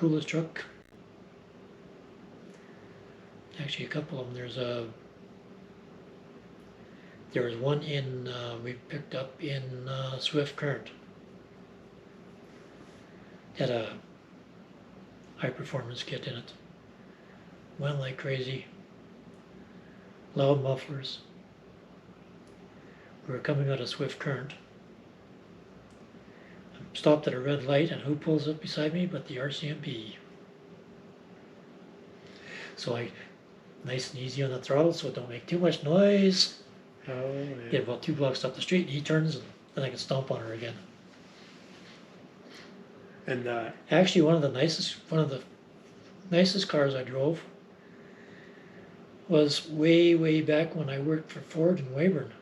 coolest truck. Actually, a couple of them. There was one we picked up in Swift Current. Had a high performance kit in it. Went like crazy. Loud mufflers. We were coming out of Swift Current. I stopped at a red light, and who pulls up beside me but the RCMP? So I, nice and easy on the throttle so it don't make too much noise. Oh, yeah. Get about 2 blocks up the street, and he turns, and then I can stomp on her again. And actually, one of the nicest cars I drove was way back when I worked for Ford in Weyburn.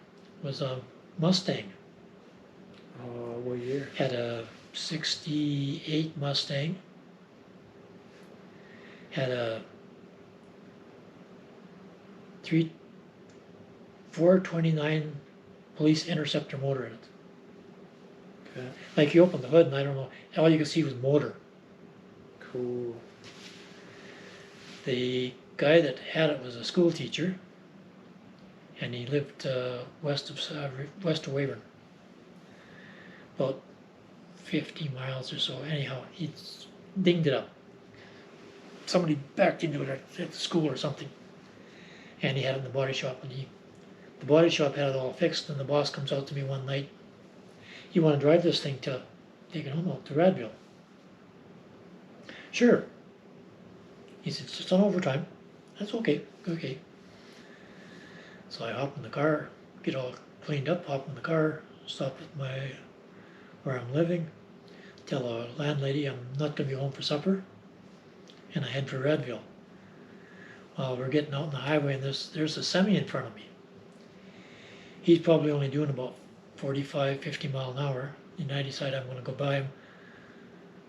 Was a Mustang. What year? Had a '68 Mustang. Had a 429 Police Interceptor motor in it. Okay. Like you open the hood, and I don't know, all you could see was motor. Cool. The guy that had it was a school teacher, and he lived west of Weyburn, about 50 miles or so. Anyhow, he dinged it up. Somebody backed into it at the school or something, and he had it in the body shop. And the body shop had it all fixed. And the boss comes out to me one night. You want to drive this thing to take it home to Radville? Sure. He said, it's just on overtime. That's okay. Okay. So I hop in the car, get all cleaned up, hop in the car, stop at where I'm living, tell a landlady I'm not going to be home for supper, and I head for Radville. Well, we're getting out on the highway, and there's a semi in front of me. He's probably only doing about 45, 50 mile an hour, and I decide I'm going to go by him.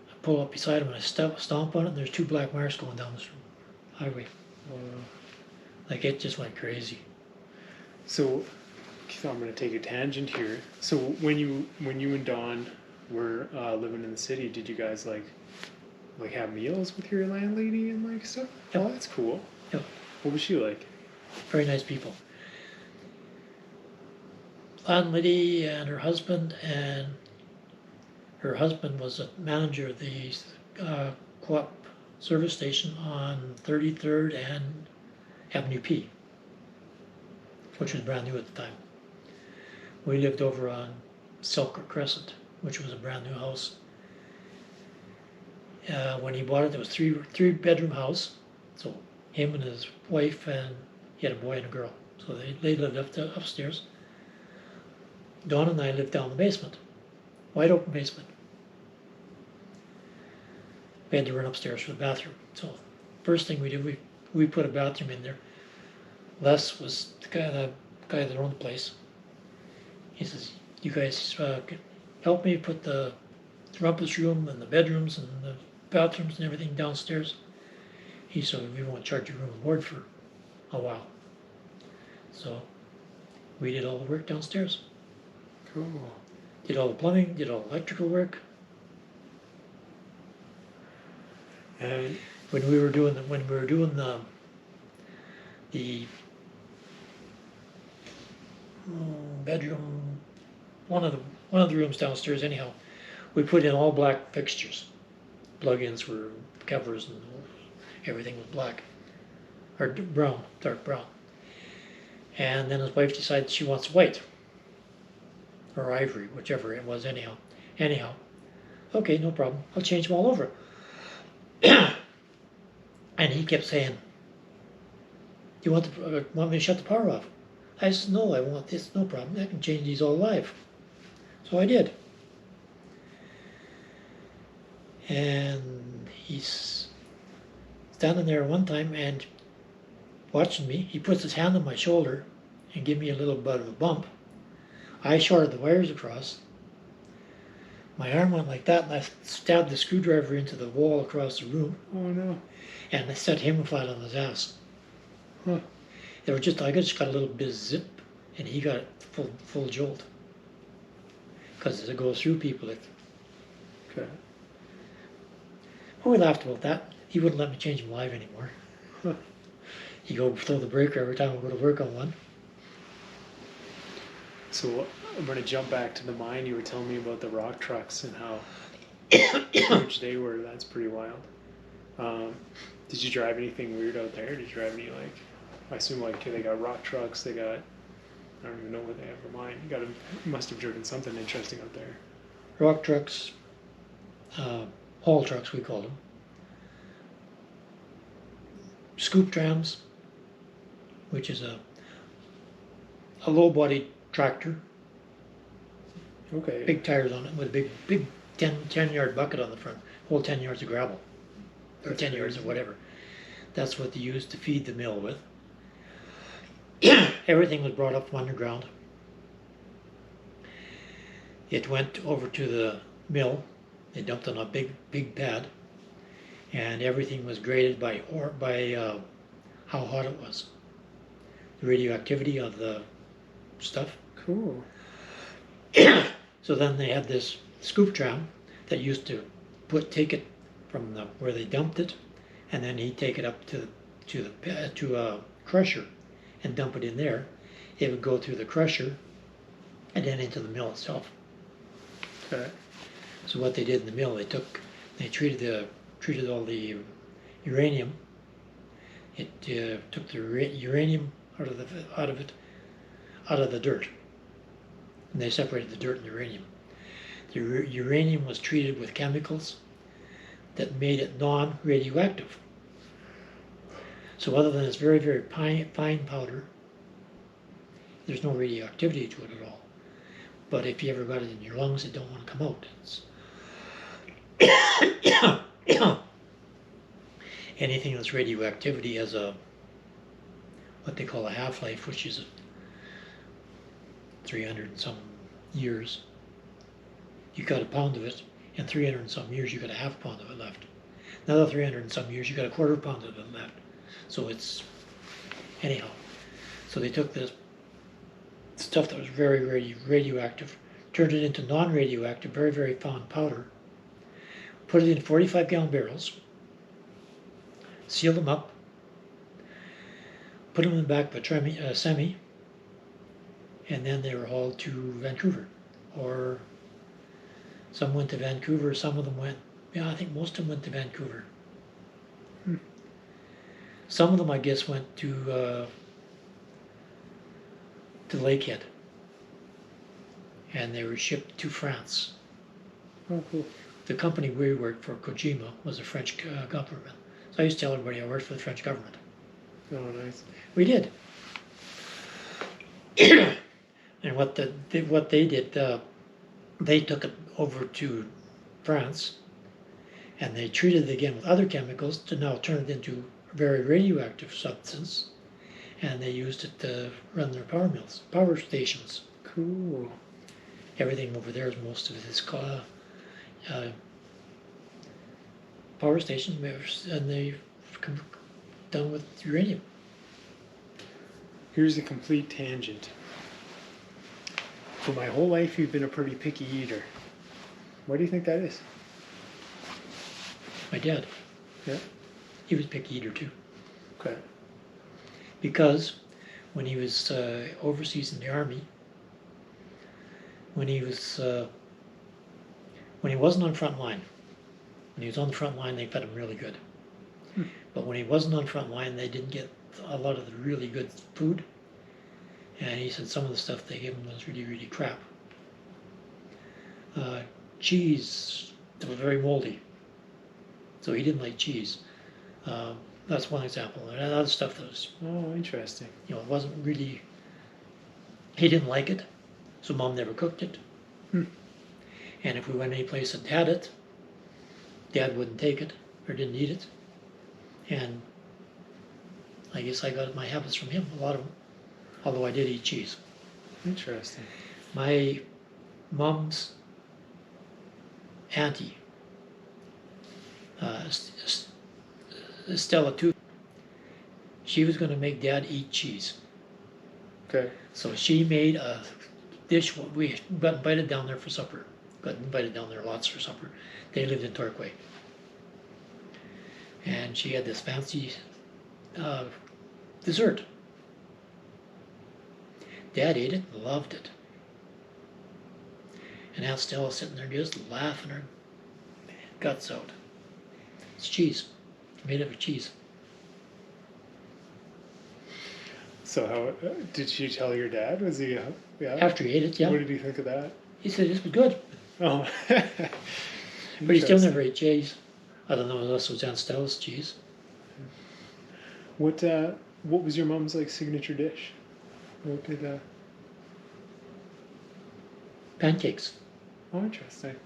I pull up beside him, and I stomp on it, and there's 2 black marks going down this highway. Like, it just went crazy. So I'm going to take a tangent here. So when you and Dawn were living in the city, did you guys like have meals with your landlady and like stuff? Yep. Oh, that's cool. Yep. What was she like? Very nice people. Landlady and her husband was a manager of the co-op service station on 33rd and Avenue P, which was brand new at the time. We lived over on Selkirk Crescent, which was a brand new house. When he bought it, there was three bedroom house. So him and his wife, and he had a boy and a girl. So they lived upstairs. Dawn and I lived down in the basement, wide open basement. We had to run upstairs for the bathroom. So first thing we did, we put a bathroom in there. Les was the guy that owned the place. He says, "You guys help me put the rumpus room and the bedrooms and the bathrooms and everything downstairs." He said, "We won't charge you room and board for a while." So we did all the work downstairs. Cool. Did all the plumbing, did all the electrical work. And When we were doing the bedroom, one of the rooms downstairs, anyhow, we put in all black fixtures. Plug-ins were covers, and everything was black or brown, dark brown. And then his wife decided she wants white or ivory, whichever it was. Anyhow, okay, no problem. I'll change them all over. And he kept saying, "Do you want me to shut the power off?" I said, "No, I want this. No problem. I can change these all live." So I did. And he's standing there one time and watching me. He puts his hand on my shoulder and give me a little bit of a bump. I shorted the wires across. My arm went like that, and I stabbed the screwdriver into the wall across the room. oh no. And I set him flat on his ass. Huh. I just got a little bit of zip, and he got full jolt. Because it goes through people. Okay. We laughed about that. He wouldn't let me change them live anymore. Huh. He'd go throw the breaker every time I go to work on one. So I'm gonna jump back to the mine. You were telling me about the rock trucks and how huge they were. That's pretty wild. Did you drive anything weird out there? Did you drive any like? I assume like they got rock trucks. They got. I don't even know what they have for mine. You must have driven something interesting out there. Rock trucks, haul trucks we call them. Scoop trams, which is a low-body tractor, Okay. big tires on it with a big 10-yard bucket on the front, hold 10 yards of gravel, or That's 10 yards or crazy. whatever. That's what they used to feed the mill with. Everything was brought up from underground. It went over to the mill. They dumped on a big pad, and everything was graded by how hot it was, the radioactivity of the stuff. Cool. So then they had this scoop tram that used to take it from where they dumped it, and then he'd take it up to a crusher and dump it in there. It would go through the crusher and then into the mill itself. Okay. So what they did in the mill, they treated all the uranium. It took the uranium out of the dirt, and they separated the dirt and uranium. The uranium was treated with chemicals that made it non-radioactive. So other than this very fine powder, there's no radioactivity to it at all. But if you ever got it in your lungs, it don't want to come out. Anything that's radioactivity has what they call a half-life, which is 300 and some years. You got a pound of it, in 300 and some years you got a half pound of it left. Another 300 and some years you got a quarter pound of it left. So it's, anyhow. So they took this stuff that was very radioactive, turned it into non-radioactive, very fine powder, put it in 45-gallon barrels, sealed them up, put them in the back of a semi, and then they were hauled to Vancouver. Or some went to Vancouver, some of them went, I think most of them went to Vancouver. Some of them, I guess, went to Lakehead, and they were shipped to France. Oh, cool. The company we worked for, Kojima, was the French government. So I used to tell everybody I worked for the French government. Oh, nice. We did. And what they did, they took it over to France, and they treated it again with other chemicals to now turn it into a very radioactive substance, and they used it to run their power stations. Cool. Everything over there, most of it is power stations, and they've done with uranium. Here's a complete tangent. For my whole life, you've been a pretty picky eater. Why do you think that is? My dad, Yeah. he was a picky eater too, Okay. because when he was overseas in the army, when he wasn't on front line, when he was on the front line, they fed him really good. But when he wasn't on front line, they didn't get a lot of the really good food. And he said some of the stuff they gave him was really crap. Cheese that was very moldy, so he didn't like cheese. That's one example. And other stuff that was, Oh, interesting. it wasn't really. He didn't like it, so Mom never cooked it. And if we went any place that had it, Dad wouldn't take it or didn't eat it. And I guess I got my habits from him, a lot of them, although I did eat cheese. Interesting. My mom's auntie, Stella too, she was going to make Dad eat cheese. Okay. So she made a dish. We got invited down there for supper. Got invited down there lots for supper. They lived in Torquay. and she had this fancy uh, dessert. Dad ate it and loved it. And Aunt Stella sitting there just laughing her guts out. It's cheese, made of cheese. So how did she tell your dad? Was he yeah? After he ate it, yeah. What did he think of that? He said this was good, Oh, but he still never ate cheese. I don't know unless it was Aunt Stella's cheese. What was your mom's like signature dish? What did Pancakes. Oh, interesting.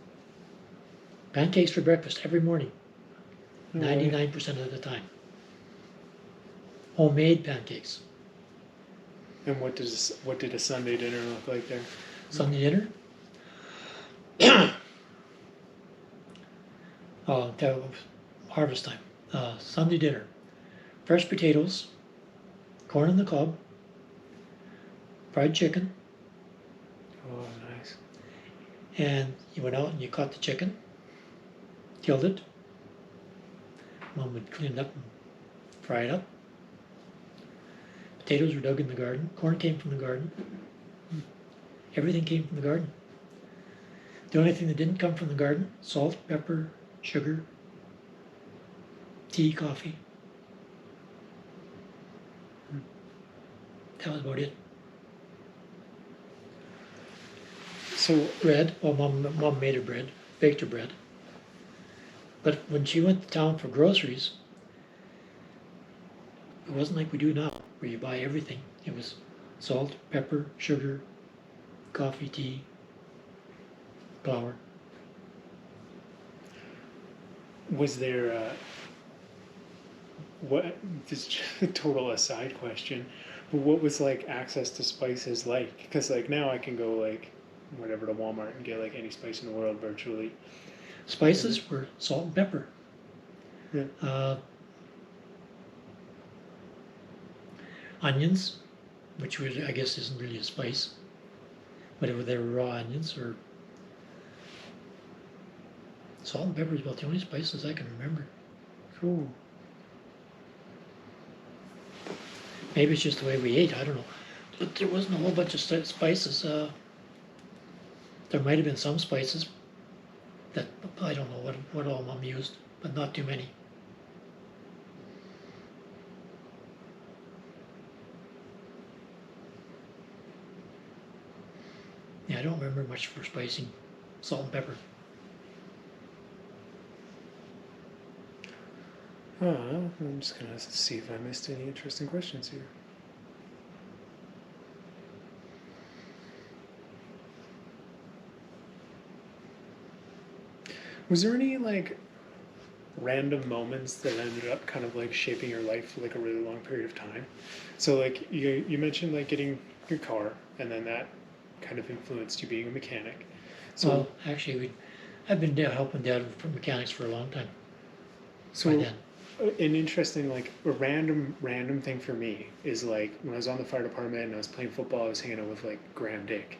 Pancakes for breakfast every morning, No way. 99% of the time. Homemade pancakes. And what did a Sunday dinner look like there? Sunday dinner. Oh, that was harvest time. Sunday dinner. Fresh potatoes, corn on the cob, fried chicken, Oh, nice. and you went out and you caught the chicken, killed it. Mom would clean it up and fry it up. Potatoes were dug in the garden. Corn came from the garden. Everything came from the garden. The only thing that didn't come from the garden, salt, pepper, sugar, tea, coffee. That was about it. So Bread, well, mom made her bread, baked her bread. But when she went to town for groceries, it wasn't like we do now, where you buy everything. It was salt, pepper, sugar, coffee, tea, flour. was there what this is a total aside question, but what was like access to spices like? Because like now I can go like whatever to Walmart and get like any spice in the world virtually. Spices were salt and pepper. Yeah. Onions, which I guess isn't really a spice, but they were raw onions, or salt and pepper is about the only spices I can remember. Cool. Maybe it's just the way we ate, I don't know. But there wasn't a whole bunch of spices. There might have been some spices that I don't know what all Mom used, but not too many. Yeah, I don't remember much for spicing. Salt and pepper. I'm just gonna see if I missed any interesting questions here. Was there any like random moments that ended up kind of like shaping your life for like a really long period of time? So like you mentioned like getting your car, and then that kind of influenced you being a mechanic. So Well, actually, I've been helping Dad for mechanics for a long time. so By then. an interesting like a random thing for me is like when I was on the fire department and I was playing football, I was hanging out with like Graham Dick,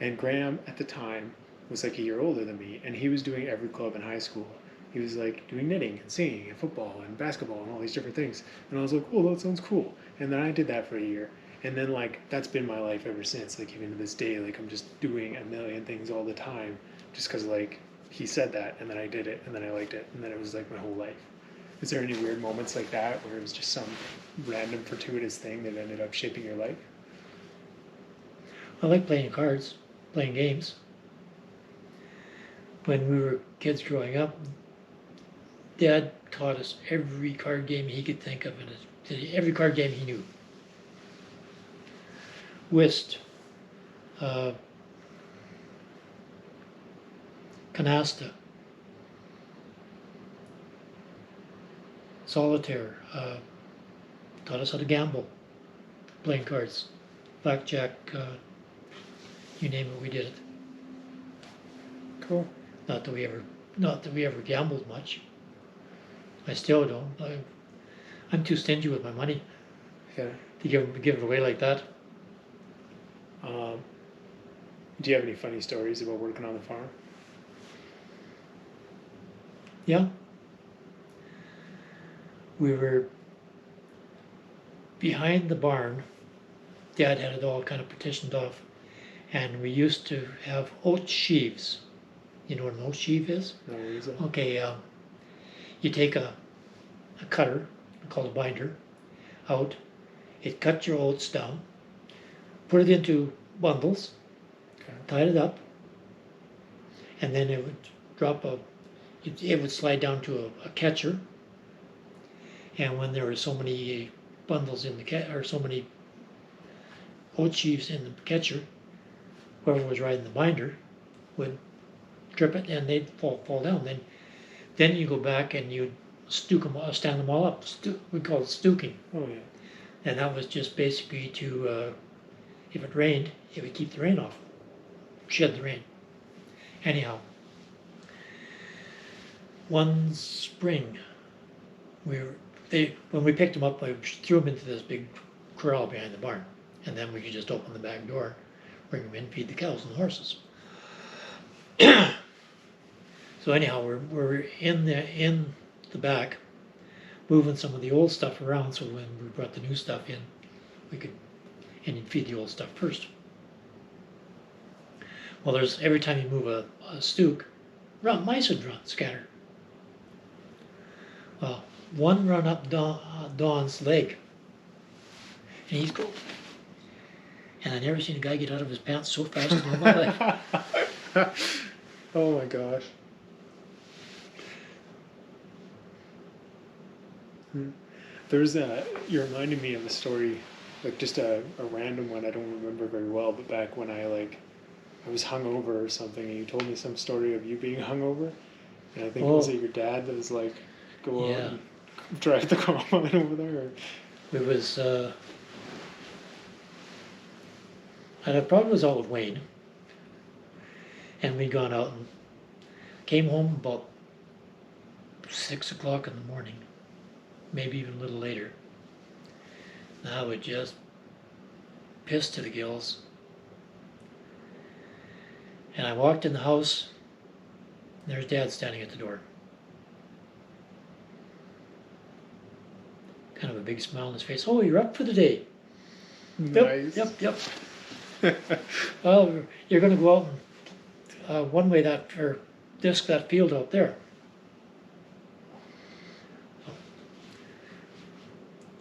and Graham at the time was like a year older than me, and he was doing every club in high school. He was like doing knitting and singing and football and basketball and all these different things, and I was like, oh, that sounds cool. And then I did that for a year, and then like that's been my life ever since. Like even to this day, like I'm just doing a million things all the time, just because like he said that, and then I did it, and then I liked it, and then it was like my whole life. Is there any weird moments like that where it was just some random fortuitous thing that ended up shaping your life? I like playing cards, playing games. When we were kids growing up, Dad taught us every card game he could think of, and every card game he knew. Whist, uh, canasta, solitaire, taught us how to gamble, playing cards, blackjack, you name it, we did it. Cool. Not that we ever gambled much. I still don't. I'm too stingy with my money Yeah. to give it away like that. Do you have any funny stories about working on the farm? Yeah. we were behind the barn. Dad had it all kind of partitioned off, and we used to have oat sheaves. You know what an oat sheave is? No, what is that? Okay, you take a cutter, called a binder, out. It cut your oats down, put it into bundles, Okay. tied it up, and then it would drop it would slide down to a catcher. And when there were so many bundles in the or so many oat sheaves in the catcher, whoever was riding the binder would trip it and they'd fall down. Then you go back and you stand them all up. We call it stooking. Oh yeah. And that was just basically to, if it rained, it would keep the rain off, shed the rain. Anyhow, one spring, when we picked them up, I threw them into this big corral behind the barn, and then we could just open the back door, bring them in, feed the cows and the horses. So anyhow, we're in the back, moving some of the old stuff around, so when we brought the new stuff in, we could, and you'd feed the old stuff first. Well, every time you move a stook, mice would scatter. Well, one run up Don's leg, and he's going. And I never seen a guy get out of his pants so fast in all my life. Oh my gosh. There's you reminded me of a story, like just a random one I don't remember very well, but back when I was hungover or something, and you told me some story of you being hungover, and I think it was your dad that was like, go out and drive the combine over there. Or... It was, I probably was out with Wayne, and we'd gone out and came home about 6 o'clock in the morning, maybe even a little later. And I was just pissed to the gills. And I walked in the house, and there's Dad standing at the door. Kind of a big smile on his face. Oh, you're up for the day. Nice. Yep. Well, you're going to go out and one-way or disc that field out there.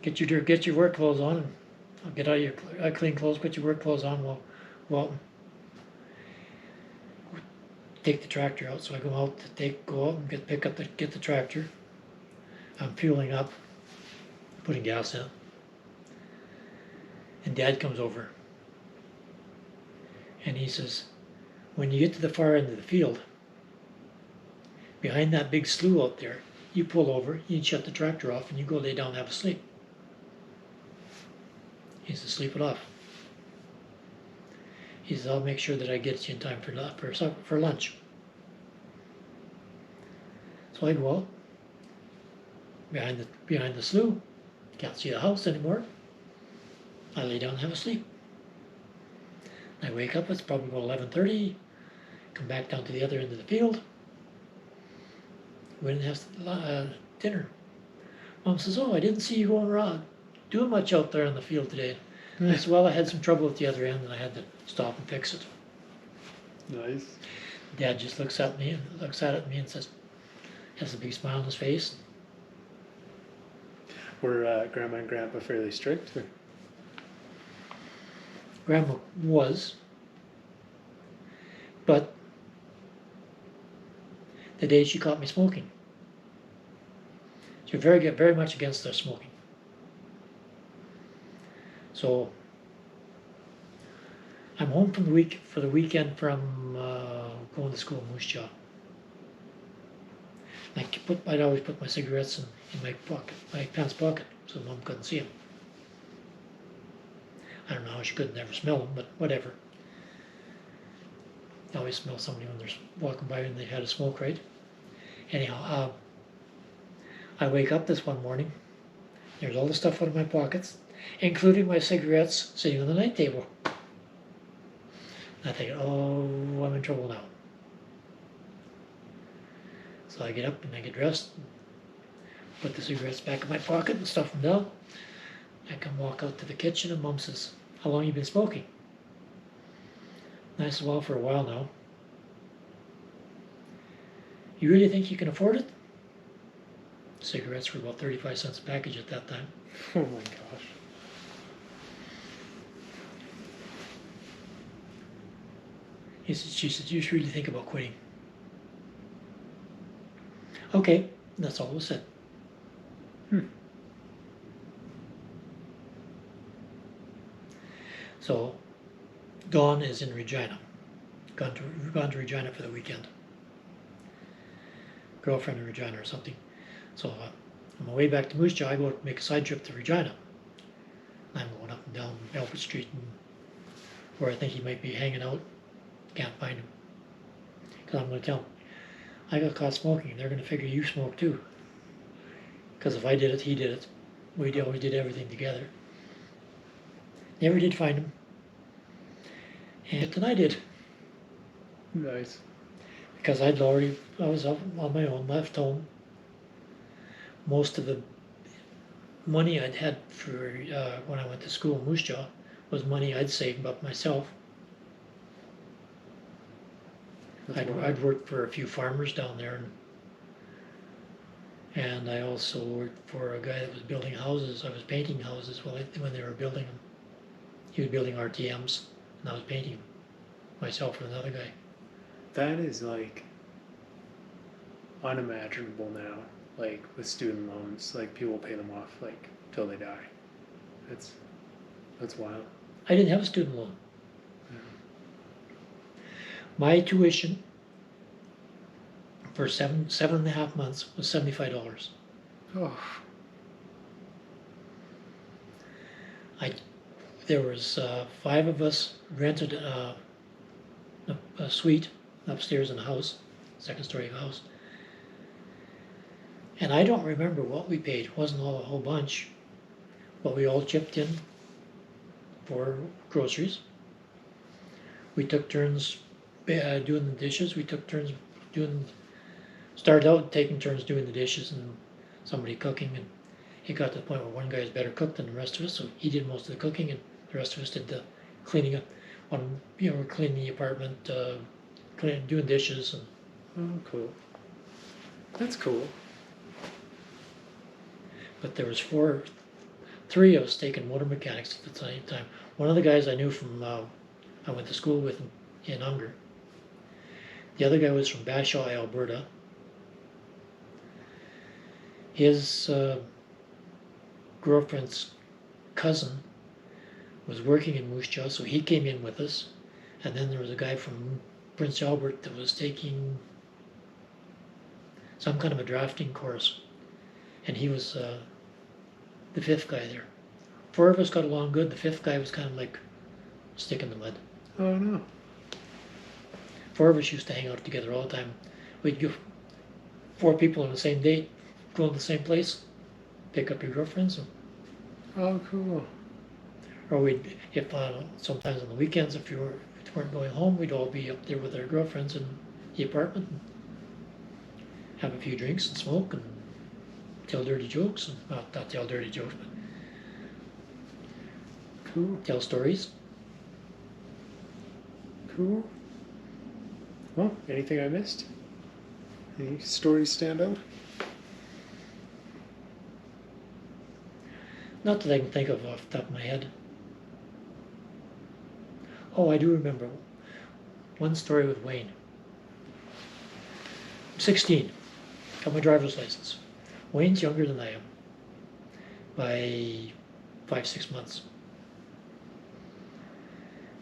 Get your work clothes on, and I'll get out of your clean clothes. Put your work clothes on. We'll go out and take the tractor out. So I go out and get the tractor. I'm fueling up, putting gas in, and Dad comes over, and he says, when you get to the far end of the field, behind that big slough out there, you pull over, you shut the tractor off, and you go lay down and have a sleep. He says, sleep it off. He says, I'll make sure that I get you in time for lunch. So I go out behind the slough. Can't see the house anymore. I lay down and have a sleep. I wake up, it's probably about 11:30. Come back down to the other end of the field. Go in and have dinner. Mom says, oh, I didn't see you going around doing much out there in the field today. I said, well, I had some trouble at the other end and I had to stop and fix it. Nice. Dad just looks at me and says, has a big smile on his face. Were Grandma and Grandpa fairly strict? Or? Grandma was, but the day she caught me smoking, she was very much against their smoking. So I'm home for the weekend from going to school in Moose Jaw. I'd always put my cigarettes in my pants pocket, so Mom couldn't see them. I don't know how she could never smell them, but whatever. I always smell somebody when they're walking by and they had a smoke, right? Anyhow, I wake up this one morning. There's all the stuff out of my pockets, including my cigarettes sitting on the night table. I think, oh, I'm in trouble now. So I get up and I get dressed, put the cigarettes back in my pocket and stuff them down. I can walk out to the kitchen and Mom says, "How long you been smoking?" And I said, "Well, for a while now." "You really think you can afford it?" Cigarettes were about 35 cents a package at that time. Oh my gosh. She said, "You should really think about quitting." Okay, that's all was said. So, Dawn is in Regina. Gone to Regina for the weekend. Girlfriend in Regina or something. So on my way back to Moose Jaw, I go to make a side trip to Regina. I'm going up and down Alfred Street and where I think he might be hanging out. Can't find him. Because I'm going to tell him, I got caught smoking, and they're going to figure you smoke too. Because if I did it, he did it. We always did everything together. Never did find him. And then I did. Nice. Because I was up on my own, left home. Most of the money I'd had for when I went to school in Moose Jaw was money I'd saved up myself. I'd worked for a few farmers down there, and I also worked for a guy that was building houses. I was painting houses when they were building them. He was building RTMs, and I was painting them myself and another guy. That is like unimaginable now. Like with student loans, like people pay them off like till they die. That's wild. I didn't have a student loan. Yeah. My tuition for 7.5 months was $75. Oh, There was 5 of us rented a suite upstairs in the house, second story of a house. And I don't remember what we paid. It wasn't a whole bunch, but we all chipped in for groceries. We took turns doing the dishes. We took turns started out taking turns doing the dishes and somebody cooking, and it got to the point where one guy was better cook than the rest of us, so he did most of the cooking and the rest of us did the cleaning up. We're cleaning the apartment, doing dishes. oh, cool. That's cool. But there was 3 of us taking motor mechanics at the same time. One of the guys I knew from, I went to school with in Unger. The other guy was from Bashaw, Alberta. His girlfriend's cousin was working in Moose Jaw, so he came in with us. And then there was a guy from Prince Albert that was taking some kind of a drafting course. And he was the 5th guy there. 4 of us got along good. The 5th guy was kind of like a stick in the mud. Oh no. 4 of us used to hang out together all the time. We'd go 4 people on the same date, go to the same place, pick up your girlfriends. Oh, cool. Or if sometimes on the weekends, if we weren't going home, we'd all be up there with our girlfriends in the apartment and have a few drinks and smoke and tell dirty jokes. And, well, not tell dirty jokes, but Cool. tell stories. Cool. Well, anything I missed? Any stories stand out? Not that I can think of off the top of my head. Oh, I do remember one story with Wayne. I'm 16, got my driver's license. Wayne's younger than I am by 5-6 months.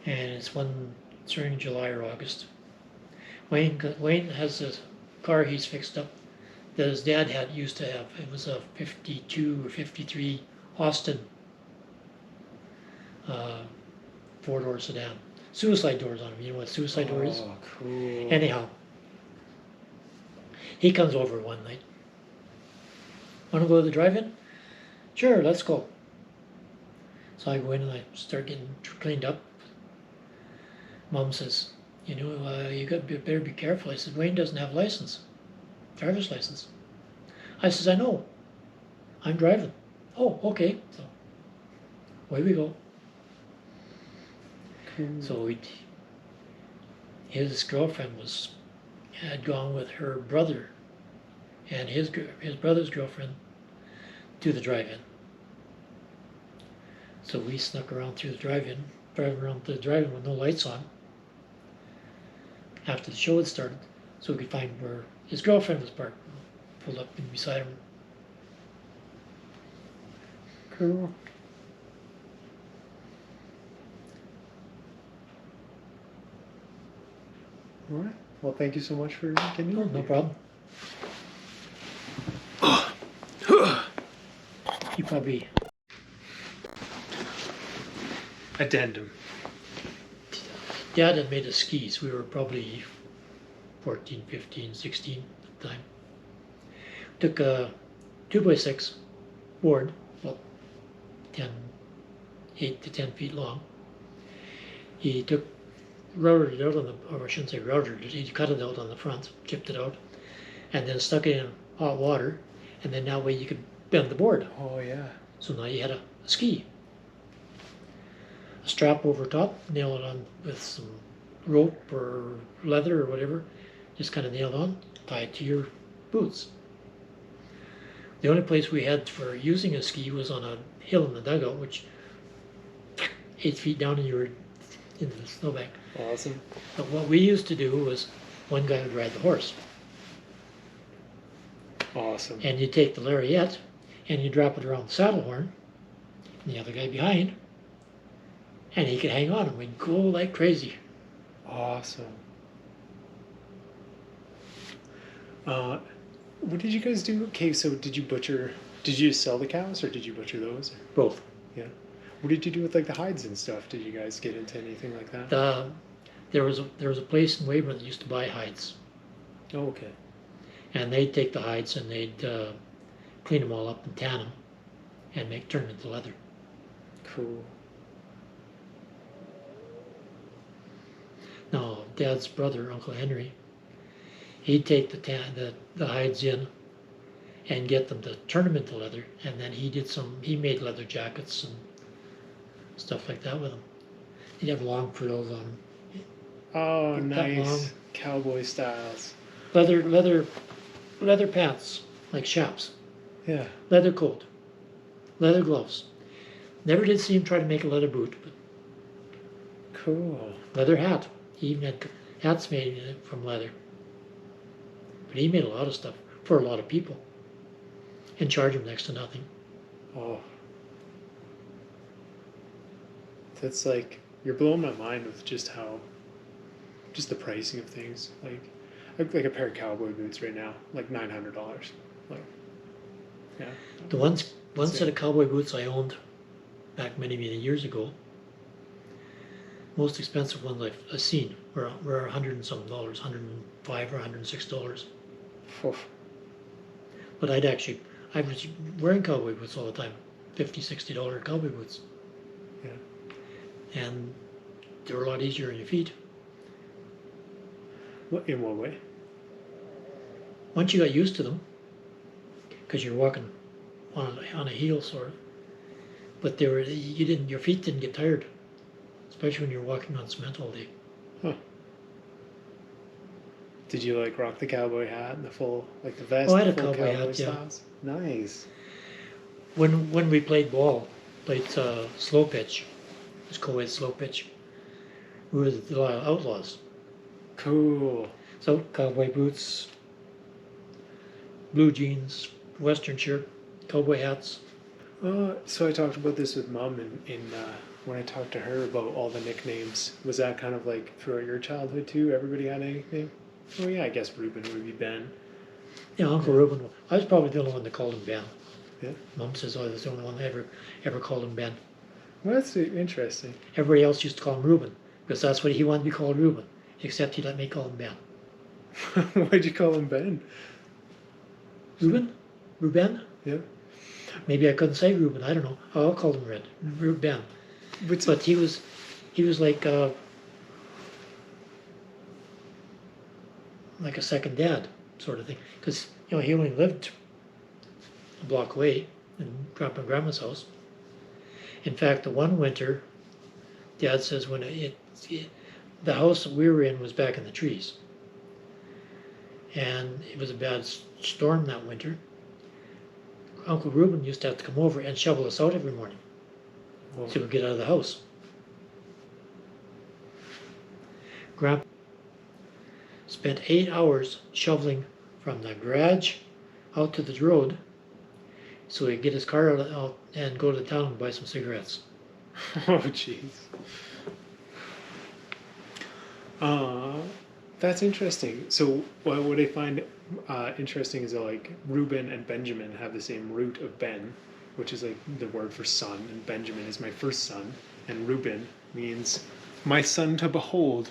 And it's during July or August. Wayne has a car he's fixed up that his dad used to have. It was a 52 or 53 Austin 4-door sedan. Suicide doors on them. You know what suicide door is? Oh, cool. Anyhow, he comes over one night. Want to go to the drive-in? Sure, let's go. So I go in and I start getting cleaned up. Mom says, you better be careful. I said, Wayne doesn't have a license, driver's license. I says, I know. I'm driving. Oh, okay. So away we go. Cool. So his girlfriend had gone with her brother and his brother's girlfriend to the drive-in. So we snuck around through the drive-in, driving around the drive-in with no lights on after the show had started, so we could find where his girlfriend was parked. Pulled up in beside him. Cool. All right. Well, thank you so much for getting Oh, in. no problem. You probably Addendum. Dad had made us skis. We were probably 14, 15, 16 at the time. Took a 2x6 board, about 8 to 10 feet long. He routed it out on the, or I shouldn't say routed it, he cut it out on the front, chipped it out, and then stuck it in hot water, and then that way you could bend the board. Oh yeah. So now you had a ski. A strap over top, nail it on with some rope or leather or whatever, just kind of nailed on, tie it to your boots. The only place we had for using a ski was on a hill in the dugout, which 8 feet down and you were into the snowbank. Awesome. But what we used to do was one guy would ride the horse, Awesome. and you take the lariat and you drop it around the saddle horn, and the other guy behind, and he could hang on, and we'd go like crazy. Awesome. What did you guys do? Okay, so did you just sell the cows or did you butcher those? Both. Yeah. What did you do with like the hides and stuff? Did you guys get into anything like that? There was a place in Weyburn that used to buy hides, Oh, okay. and they'd take the hides and they'd clean them all up and tan them, and turn them into leather. Cool. Now, Dad's brother, Uncle Henry, he'd take the hides in and get them to turn them into leather, and then he made leather jackets and stuff like that with them. He'd have long frills on them. Oh, Get that long. nice. Cowboy styles. Leather pants, like chaps, Yeah. leather coat, leather gloves. Never did see him try to make a leather boot, but Cool. leather hat. He even had hats made from leather. But he made a lot of stuff for a lot of people and charged them next to nothing. Oh. That's like, you're blowing my mind with just the pricing of things. Like a pair of cowboy boots right now, like $900. Like, yeah. The one That's set it. of cowboy boots I owned back many years ago, most expensive ones I've seen were $100 and something, $105 or $106. Oof. But I was wearing cowboy boots all the time, $50, $60 cowboy boots, Yeah. and they were a lot easier on your feet. What, in what way? Once you got used to them, because you're walking on a heel sort of, but your feet didn't get tired, especially when you're walking on cement all day. Huh. Did you like rock the cowboy hat and the full, like the vest? Oh, I had a full cowboy hat, yeah. styles? Nice. When we played slow pitch, it was co-ed slow pitch, we were the outlaws. Cool. So cowboy boots, blue jeans, western shirt, cowboy hats. So I talked about this with Mom when I talked to her about all the nicknames. Was that kind of like throughout your childhood too? Everybody had a nickname? Oh yeah, I guess Reuben would be Ben. Yeah, Uncle Reuben. I was probably the only one that called him Ben. Yeah. Mom says I was the only one that ever called him Ben. Well, that's interesting. Everybody else used to call him Reuben because that's what he wanted to be called, Reuben. Except he let me call him Ben. Why'd you call him Ben? Reuben? Reuben? Yeah. Maybe I couldn't say Reuben. I don't know. I'll call him Ben. But he was like a second dad sort of thing, because he only lived a block away, in Grandpa and Grandma's house. In fact, the one winter, Dad says when the house that we were in was back in the trees, and it was a bad storm that winter. Uncle Reuben used to have to come over and shovel us out every morning Well, so we could get out of the house. Grandpa spent 8 hours shoveling from the garage out to the road so he'd get his car out and go to town and buy some cigarettes. oh, jeez. That's interesting. So, what I find interesting is that like Reuben and Benjamin have the same root of Ben, which is like the word for son, and Benjamin is my first son, and Reuben means my son to behold.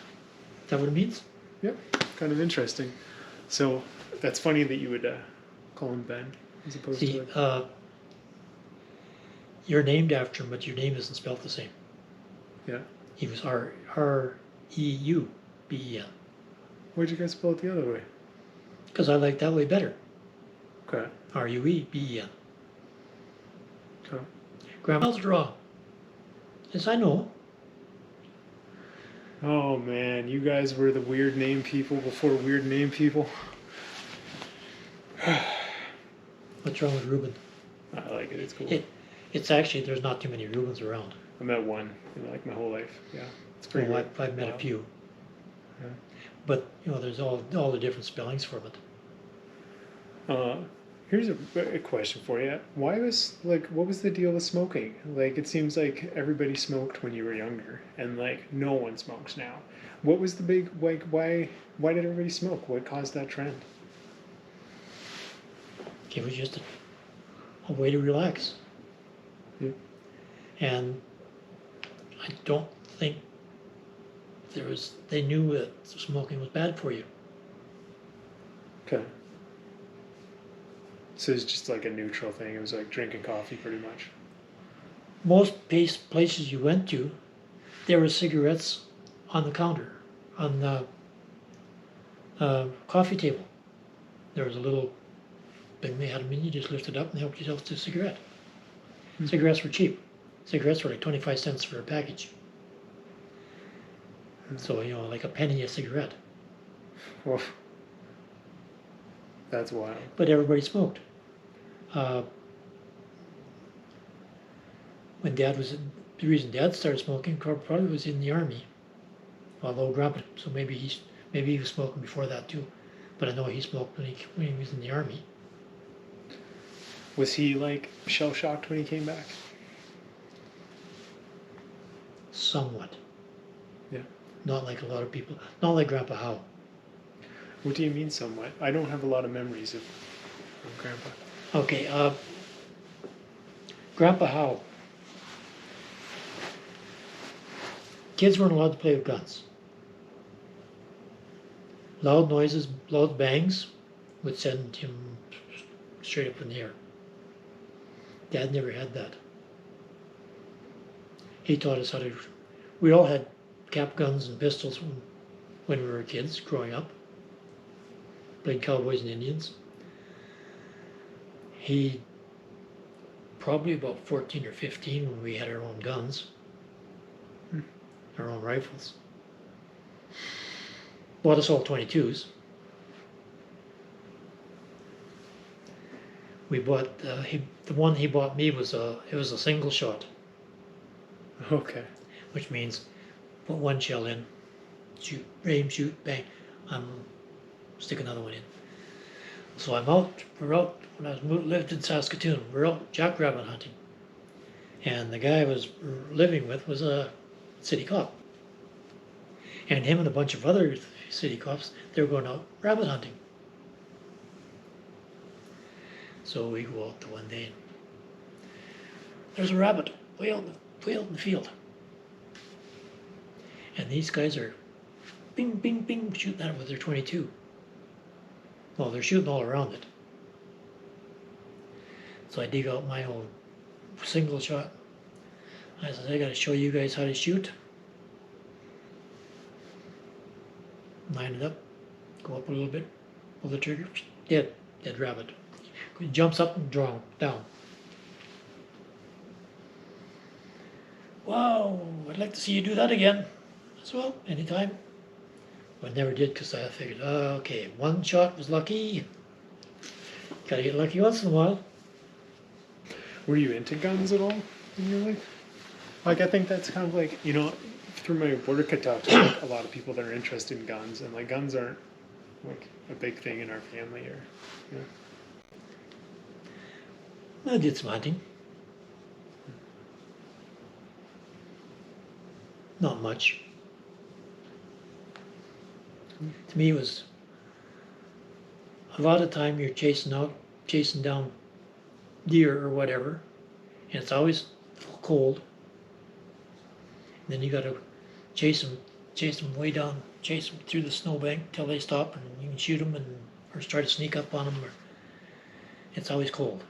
Is that what it means? Yep, kind of interesting. So that's funny that you would call him Ben as opposed See, to. you're named after him, but your name isn't spelled the same. Yeah. He was Reubben. Why'd you guys spell it the other way? Because I like that way better. Okay. Rueben. Okay. Grandma's wrong. Yes, I know. Oh man, you guys were the weird name people before weird name people. What's wrong with Reuben? I like it. It's cool. It's actually, there's not too many Reubens around. I met one in like my whole life. Yeah, it's pretty. Well, great. I've met a few. Yeah. But, there's all the different spellings for it. Here's a question for you. What was the deal with smoking? Like, it seems like everybody smoked when you were younger, and like no one smokes now. What was the big why did everybody smoke? What caused that trend? It was just a way to relax. Yeah. And I don't think they knew that smoking was bad for you. Okay. So it's just like a neutral thing. It was like drinking coffee, pretty much. Most places you went to, there were cigarettes on the counter, on the coffee table. There was a little thing they had them in, you just lift it up and help yourself to a cigarette. Hmm. Cigarettes were cheap. Cigarettes were like 25 cents for a package. So, like a penny a cigarette. Oof. That's wild. But everybody smoked. When the reason Dad started smoking probably was in the army. Although Grandpa, so maybe he was smoking before that too. But I know he smoked when he was in the army. Was he like shell shocked when he came back? Somewhat. Yeah. Not like a lot of people. Not like Grandpa Howe. What do you mean somewhat? I don't have a lot of memories of Grandpa. Okay, Grandpa Howe. Kids weren't allowed to play with guns. Loud noises, loud bangs would send him straight up in the air. Dad never had that. He taught us how to. We all had cap guns and pistols when we were kids growing up. Played cowboys and Indians. He probably about 14 or 15 when we had our own guns, our own rifles. Bought us all 22s. We bought the one he bought me was a single shot, Okay. which means put one shell in, shoot, aim, shoot, bang, stick another one in. So we're out, when I lived in Saskatoon, we're out jackrabbit hunting. And the guy I was living with was a city cop. And him and a bunch of other city cops, they were going out rabbit hunting. So we go out the one day and there's a rabbit way out in the field. And these guys are bing, bing, bing, shooting at it with their 22. Well, they're shooting all around it. So I dig out my old single shot. I said, I gotta show you guys how to shoot. Line it up, go up a little bit, pull the trigger, dead rabbit. He jumps up and down. wow, I'd like to see you do that again. I said, well, anytime. But I never did because I figured, okay, one shot was lucky. Gotta get lucky once in a while. Were you into guns at all in your life? Like, I think that's kind of like, you know, through my work I talk to like a lot of people that are interested in guns, and like guns aren't like a big thing in our family, or you know. I did some hunting. Not much. To me, it was a lot of time you're chasing down deer or whatever, and it's always cold. And then you got to chase them way down, chase them through the snowbank till they stop, and you can shoot them or try to sneak up on them. Or it's always cold.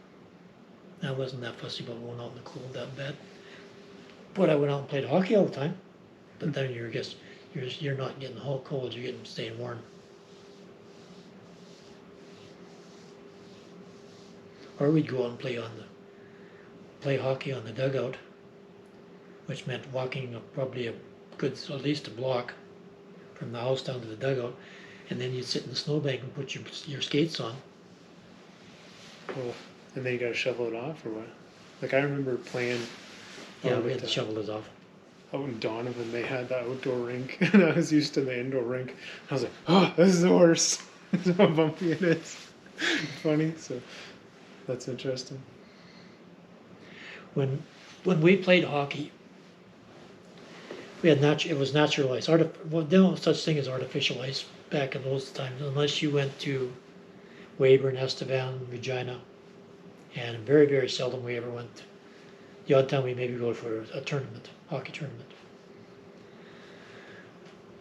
I wasn't that fussy about going out in the cold that bad. But I went out and played hockey all the time. But then you're not getting the whole cold, you're getting staying warm. Or we'd go out and play hockey on the dugout, which meant walking probably a good, at least a block from the house down to the dugout, and then you'd sit in the snowbank and put your skates on. Well, and then you got to shovel it off, or what? Like I remember playing. Yeah, we had to shovel it off. Out in Donovan, they had the outdoor rink, and I was used to the indoor rink. I was like, oh, this is the worst. How bumpy it is. Funny, so that's interesting. When we played hockey, we had it was natural ice. Well, there was no such thing as artificial ice back in those times, unless you went to Weyburn, Estevan, Regina, and very, very seldom we ever went. The odd time we maybe go for a tournament, hockey tournament.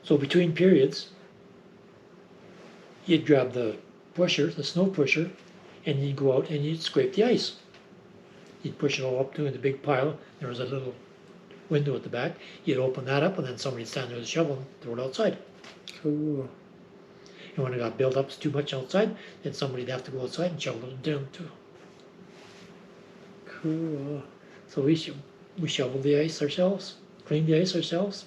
So between periods, you'd grab the pusher, the snow pusher, and you'd go out and you'd scrape the ice. You'd push it all up to the big pile. There was a little window at the back. You'd open that up, and then somebody'd stand there with a shovel and throw it outside. Cool. And when it got built up too much outside, then somebody'd have to go outside and shovel it down too. Cool. So we shoveled the ice ourselves, cleaned the ice ourselves.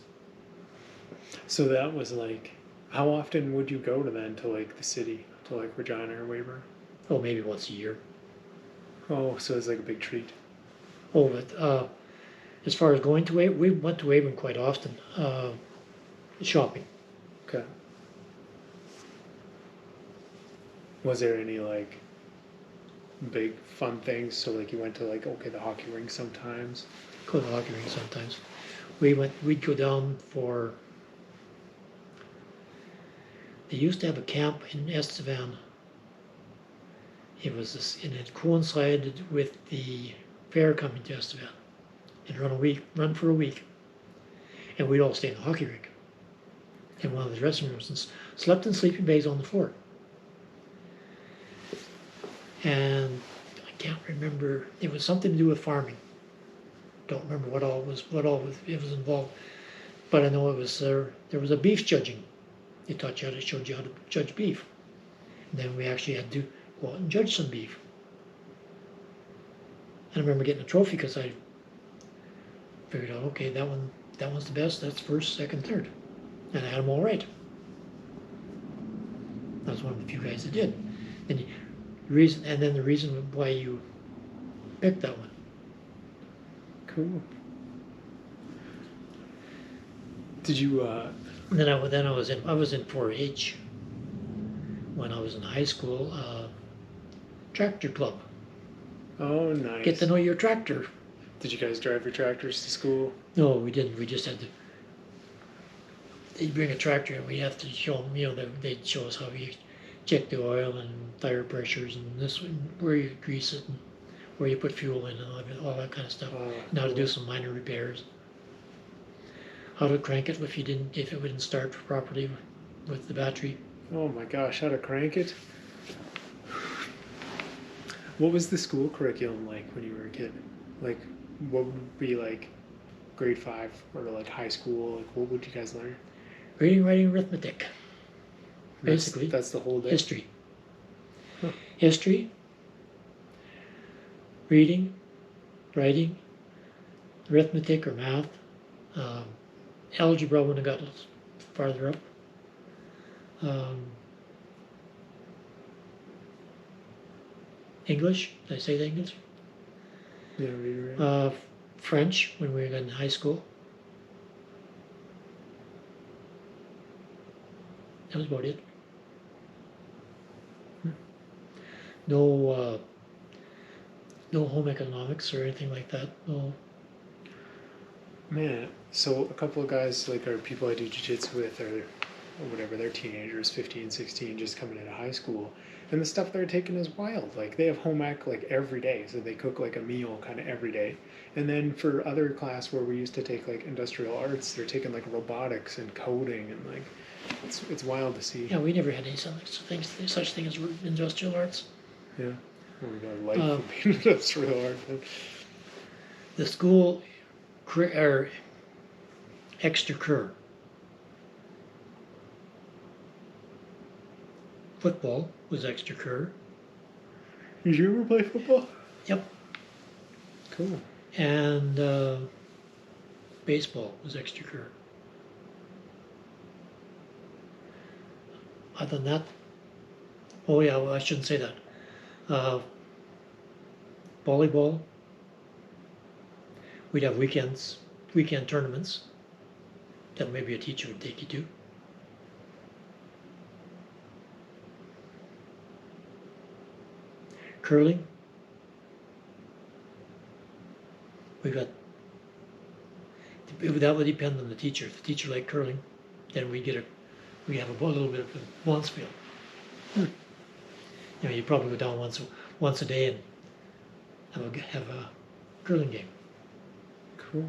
So that was like, how often would you go to then to like the city, to like Regina or Weyburn? Oh, maybe once a year. Oh, so it's like a big treat. Oh, but as far as going to Weyburn, we went to Weyburn quite often, shopping. Okay. Was there any like big fun things? So like you went to like, okay, the hockey rink sometimes. Go to the hockey rink sometimes. We'd go down for, they used to have a camp in Estevan. It was this, and it coincided with the fair coming to Estevan. And run for a week. And we'd all stay in the hockey rink in one of the dressing rooms and slept in sleeping bags on the floor. And I can't remember, it was something to do with farming. Don't remember what all it was involved. But I know it was there was a beef judging. They showed you how to judge beef. And then we actually had to go out and judge some beef. And I remember getting a trophy because I figured out, okay, that one's the best, that's first, second, third. And I had them all right. I was one of the few guys that did. And the reason why you picked that one. Cool. Did you? And then I was in 4-H when I was in high school. Tractor club. Oh, nice. Get to know your tractor. Did you guys drive your tractors to school? No, we didn't. We just had to. They'd bring a tractor and we have to show them. They'd show us how you check the oil and tire pressures and where you grease it and where you put fuel in and all that kind of stuff. And how to do some minor repairs. How to crank it if it wouldn't start properly with the battery. Oh my gosh, how to crank it? What was the school curriculum like when you were a kid? Like, what would be like grade 5 or like high school? Like, what would you guys learn? Reading, writing, arithmetic. Basically. That's the whole day? History. Huh. History, reading, writing, arithmetic or math, um, algebra when I got farther up. Um, English, did I say the English? Yeah, right. French when we were in high school. That was about it. No, no home economics or anything like that. No. Man, so a couple of guys like are people I do jiu-jitsu with or whatever, they're teenagers, 15, 16, just coming out of high school. And the stuff they're taking is wild. Like they have home ec like every day, so they cook like a meal kind of every day. And then for other class where we used to take like industrial arts, they're taking like robotics and coding and like it's wild to see. Yeah, we never had any such thing as industrial arts. Yeah. Oh my god, life would be an industrial art. The school or extracurricular football was extracurricular. Did you ever play football? Yep. Cool. And baseball was extracurricular. Other than that, oh yeah, well, I shouldn't say that. Volleyball. We'd have weekend tournaments that maybe a teacher would take you to. Curling. We got. That would depend on the teacher. If the teacher liked curling, then we have a little bit of a bonus field. You know, you probably go down once a day and have a curling game. Cool.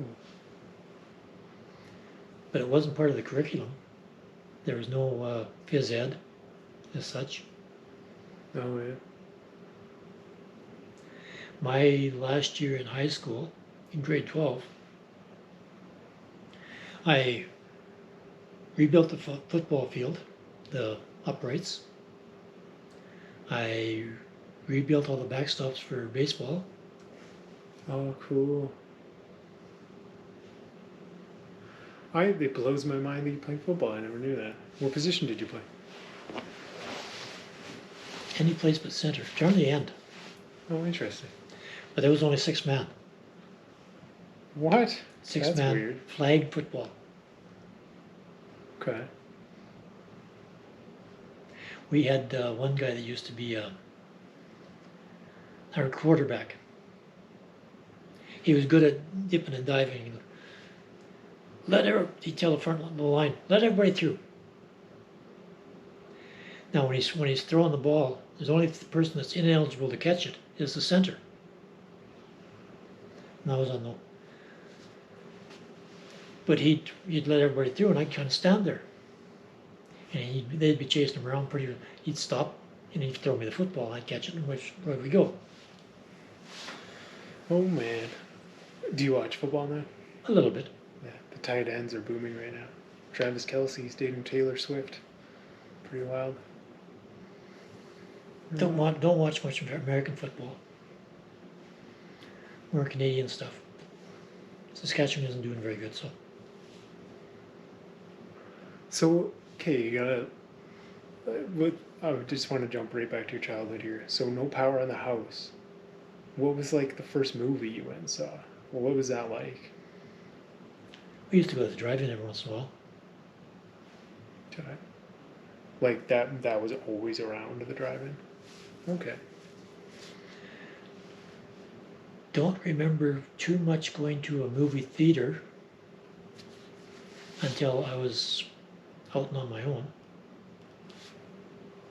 But it wasn't part of the curriculum. There was no phys ed as such. Oh yeah. My last year in high school, in grade 12, I rebuilt the football field, the uprights. I rebuilt all the backstops for baseball. Oh, cool. It blows my mind that you play football. I never knew that. What position did you play? Any place but center, generally the end. Oh, interesting. But there was only 6 man. What? 6 That's man weird. flag football. Okay. We had one guy that used to be our quarterback. He was good at dipping and diving. He'd tell the line, let everybody through. Now when he's throwing the ball, there's only the person that's ineligible to catch it is the center. And I was on the. But he'd let everybody through, and I'd kind of stand there. And they'd be chasing him around pretty. He'd stop, and he'd throw me the football. I'd catch it, and where we go. Oh man. Do you watch football now? A little bit. Yeah. The tight ends are booming right now. Travis Kelce's dating Taylor Swift. Pretty wild. Don't watch much of American football. More Canadian stuff. Saskatchewan isn't doing very good, so. So, okay, you gotta. I just want to jump right back to your childhood here. So, no power in the house. What was like the first movie you went and saw? Well, what was that like? We used to go to the drive-in every once in a while. Okay. Like that was always around the drive-in? Okay. Don't remember too much going to a movie theater until I was out and on my own.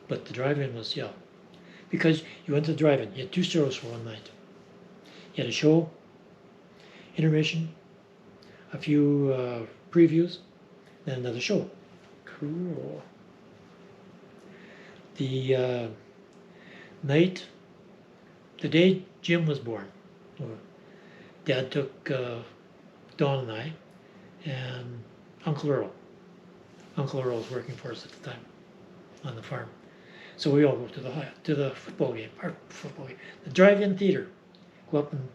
But the drive-in was, yeah. Because you went to the drive-in, you had 2 shows for one night. You had a show, intermission, a few previews, then another show. Cool. The day Jim was born, Dad took Dawn and I, and Uncle Earl. Uncle Earl was working for us at the time on the farm. So we all go to the football game, the drive-in theater. Go up and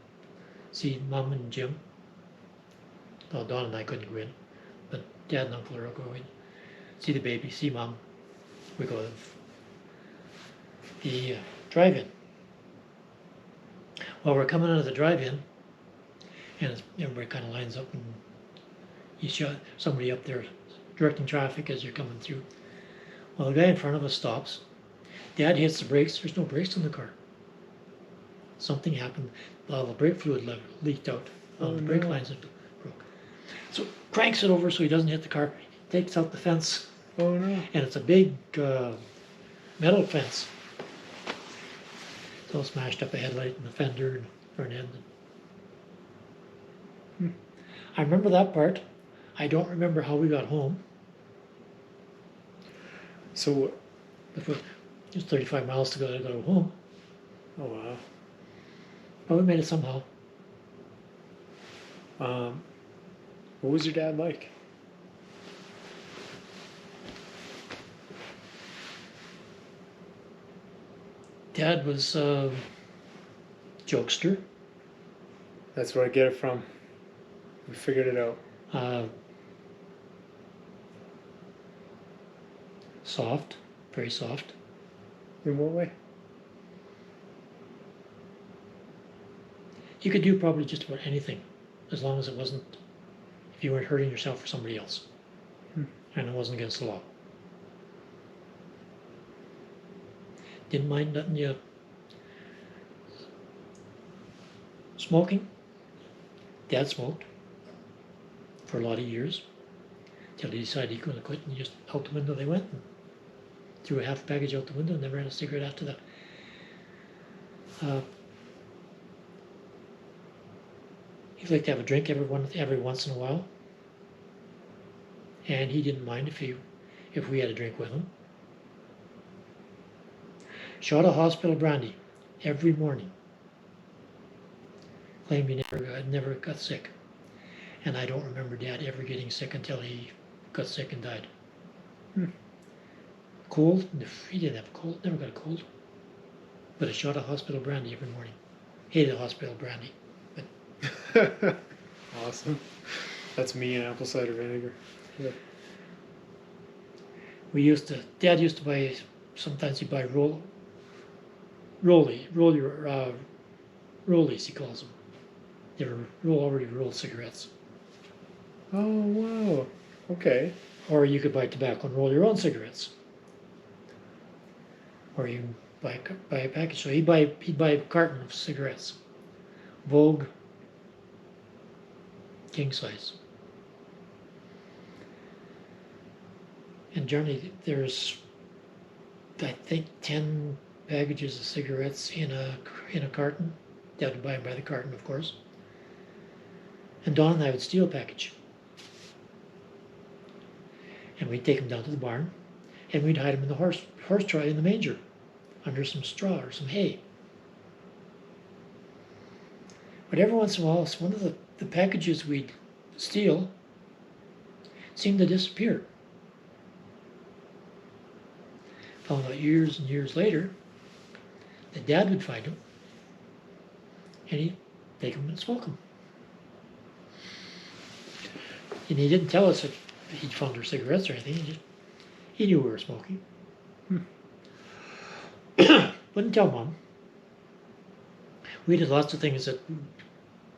see Mom and Jim. well, Don and I couldn't go in, but Dad and Uncle Earl go in, see the baby, see Mom. We go to the drive-in. Well, we're coming out of the drive-in, and everybody kind of lines up, and you see somebody up there directing traffic as you're coming through. Well, the guy in front of us stops. Dad hits the brakes. There's no brakes in the car. Something happened. The brake fluid leaked out. Oh, The brake no. lines had broke. So cranks it over so he doesn't hit the car. Takes out the fence, Oh no. and it's a big metal fence. So smashed up a headlight and a fender and front end. I remember that part. I don't remember how we got home. So, Before, it was 35 miles to go home, oh wow. but we made it somehow. What was your dad like? Dad was jokester, That's where I get it from. We figured it out. soft, very soft. In what way? You could do probably just about anything, as long as it wasn't, if you weren't hurting yourself or somebody else, and it wasn't against the law. Didn't mind letting you smoking. Dad smoked for a lot of years, till he decided he couldn't quit, and just out the window they went, and threw a half package out the window, and never had a cigarette after that. He'd like to have a drink every once in a while, and he didn't mind if we had a drink with him. Shot a hospital brandy every morning. Claimed he never got sick, and I don't remember Dad ever getting sick until he got sick and died. Cold? He didn't have a cold. Never got a cold. But a shot of hospital brandy every morning. Hated hospital brandy. Awesome. That's me and apple cider vinegar. Yeah. Dad used to buy, sometimes he'd buy rollies, he calls them. They were already rolled cigarettes. Oh wow. Okay. Or you could buy tobacco and roll your own cigarettes. Or you buy a package. So he'd buy a carton of cigarettes. Vogue, king size. And generally there's, I think, 10 packages of cigarettes in a carton. Dad would buy them by the carton, of course. And Don and I would steal a package. And we'd take them down to the barn, and we'd hide them in the horse trough in the manger, under some straw or some hay. But every once in a while, one of the packages we'd steal seemed to disappear. Found out years and years later that Dad would find them, and he'd take them and smoke them. And he didn't tell us if he'd found our cigarettes or anything. He knew we were smoking. Wouldn't tell Mom. We did lots of things that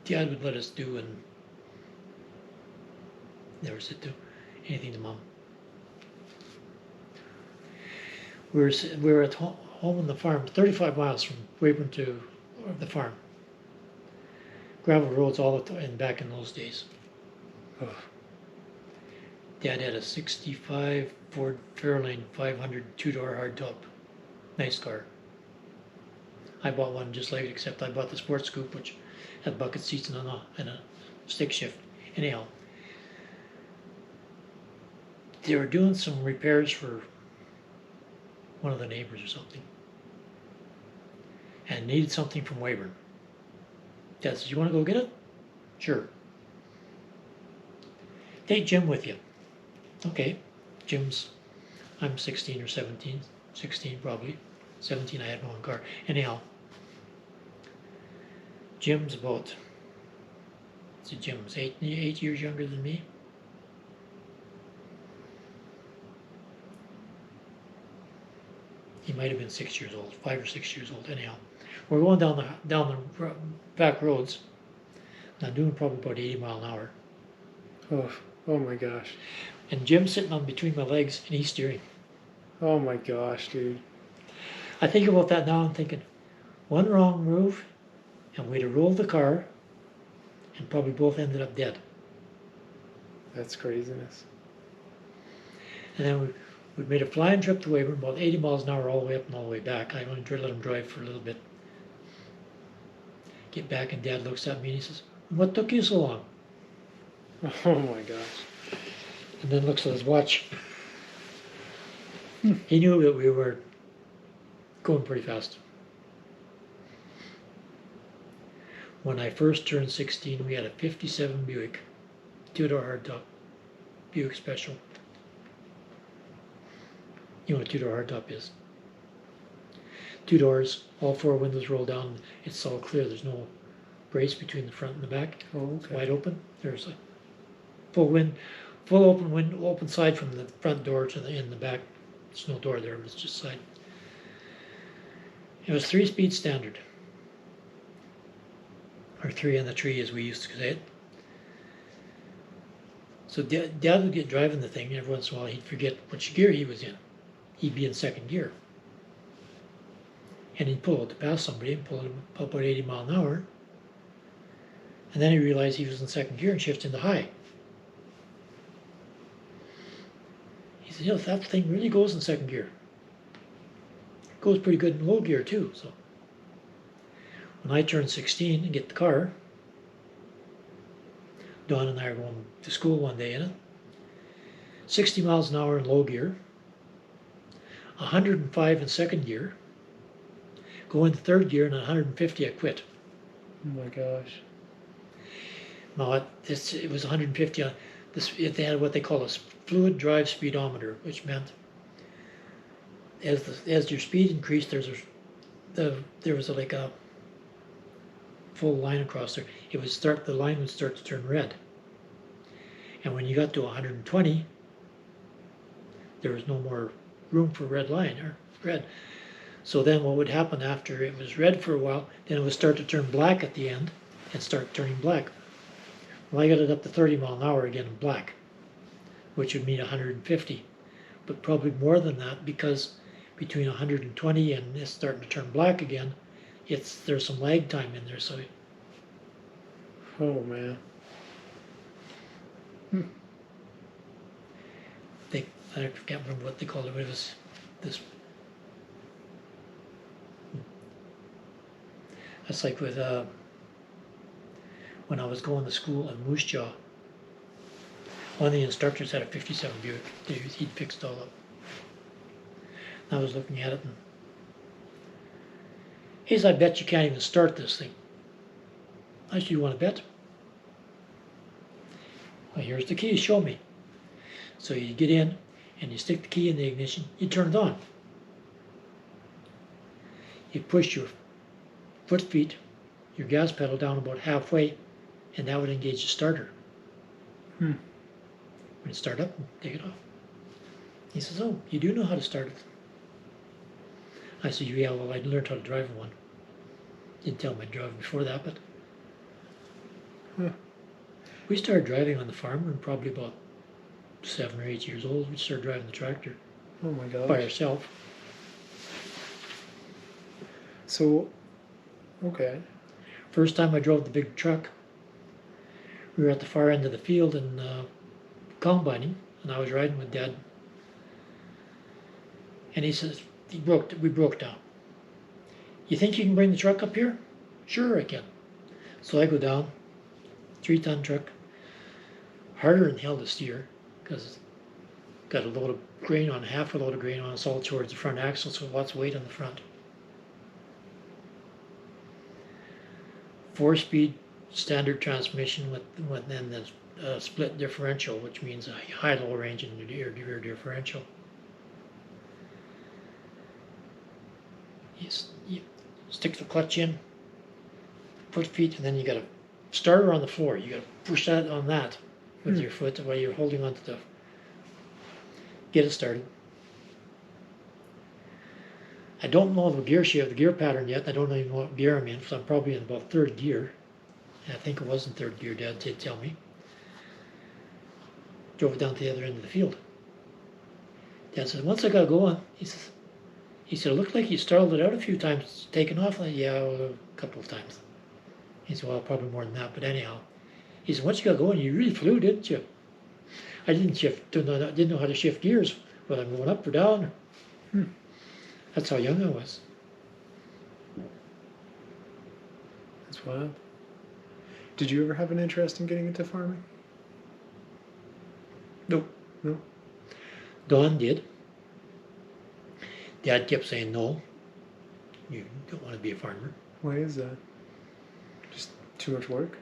Dad would let us do, and never said do anything to Mom. We were at home on the farm, 35 miles from Weyburn to the farm. Gravel roads all the time back in those days. Oh. Dad had a 65 Ford Fairlane 500 two-door hardtop. Nice car. I bought one just like it, except I bought the Sports Coupe, which had bucket seats and a stick shift. Anyhow, they were doing some repairs for one of the neighbors or something, and needed something from Weyburn. Dad says, "You want to go get it?" "Sure." "Take Jim with you." Okay. I'm 16 or 17, 16 probably. 17, I had my own car. Anyhow, Jim's about So Jim was 8 years younger than me. He might have been 6 years old, 5 or 6 years old. Anyhow, we're going down the back roads. And I'm doing probably about 80 mile an hour. Oh my gosh. And Jim's sitting on between my legs and he's steering. Oh my gosh, dude. I think about that now and thinking, one wrong move and we'd have rolled the car and probably both ended up dead. That's craziness. And then we made a flying trip to Weyburn, about 80 miles an hour all the way up and all the way back. I only let him drive for a little bit. Get back and Dad looks at me and he says, "What took you so long?" Oh my gosh. And then looks at his watch. He knew that we were going pretty fast. When I first turned 16, we had a 57 Buick, two-door hardtop, Buick Special. You know what a two-door hardtop is? 2 doors, all 4 windows roll down. It's all clear. There's no brace between the front and the back. Oh, It's okay. wide open. There's a full open side from the front door to in the back. There's no door there, but it's just side. It was 3-speed standard, or 3 on the tree as we used to say it. So Dad would get driving the thing, and every once in a while he'd forget which gear he was in. He'd be in second gear. And he'd pull out to pass somebody and pull it up about 80 mile an hour. And then he realized he was in second gear and shifted into high. He said, that thing really goes in second gear. It goes pretty good in low gear too. So when I turned 16 and get the car, Dawn and I are going to school one day in it. 60 miles an hour in low gear, 105 in second gear, go into third gear, and 150 I quit. Oh my gosh. No, it was 150 on this. They had what they call a fluid drive speedometer, which meant as your speed increased, there was like a full line across there. The line would start to turn red, and when you got to 120, there was no more room for red line or red. So then what would happen after it was red for a while, then it would start to turn black at the end and start turning black. Well, I got it up to 30 mile an hour again in black, which would mean 150, but probably more than that, because between 120 and it's starting to turn black again, there's some lag time in there. So Oh man. I can't remember what they called it, but it was this. That's like with when I was going to school in Moose Jaw. One of the instructors had a 57 Buick. He'd fixed all up. And I was looking at it and he said, "I bet you can't even start this thing." I said, "You want to bet?" "Well, here's the key, show me." So you get in and you stick the key in the ignition, you turn it on. You push your your gas pedal down about halfway, and that would engage the starter. When it start up, take it off. He says, "Oh, you do know how to start it." I said, "Yeah, well, I learned how to drive one." Didn't tell me I drove before that, but we started driving on the farm when probably about 7 or 8 years old. We started driving the tractor Oh my gosh. by ourselves. So, okay. First time I drove the big truck, we were at the far end of the field in combining, and I was riding with Dad. And he says, we broke down. "You think you can bring the truck up here?" "Sure, I can." So I go down, 3-ton truck, harder than hell to steer, because it's got half a load of grain on, it's all towards the front axle, so lots of weight on the front. 4-speed standard transmission with then the split differential, which means a high-low range in your rear differential. You stick the clutch in, foot feet, and then you got to starter on the floor. You got to push that on that with your foot while you're holding onto the. Get it started. I don't know the gear shift, the gear pattern yet. I don't even know what gear I'm in, so I'm probably in about third gear. I think it was in third gear, Dad did tell me. Drove it down to the other end of the field. Dad said, once I got going, he said, it looked like you startled it out a few times, taking off. Like, yeah, a couple of times. He said, well, probably more than that, but anyhow. He said, once you got going, you really flew, didn't you? I didn't know how to shift gears, whether I'm going up or down. That's how young I was. That's wild. Did you ever have an interest in getting into farming? Nope. No? Don did. Dad kept saying, no, you don't want to be a farmer. Why is that? Just too much work?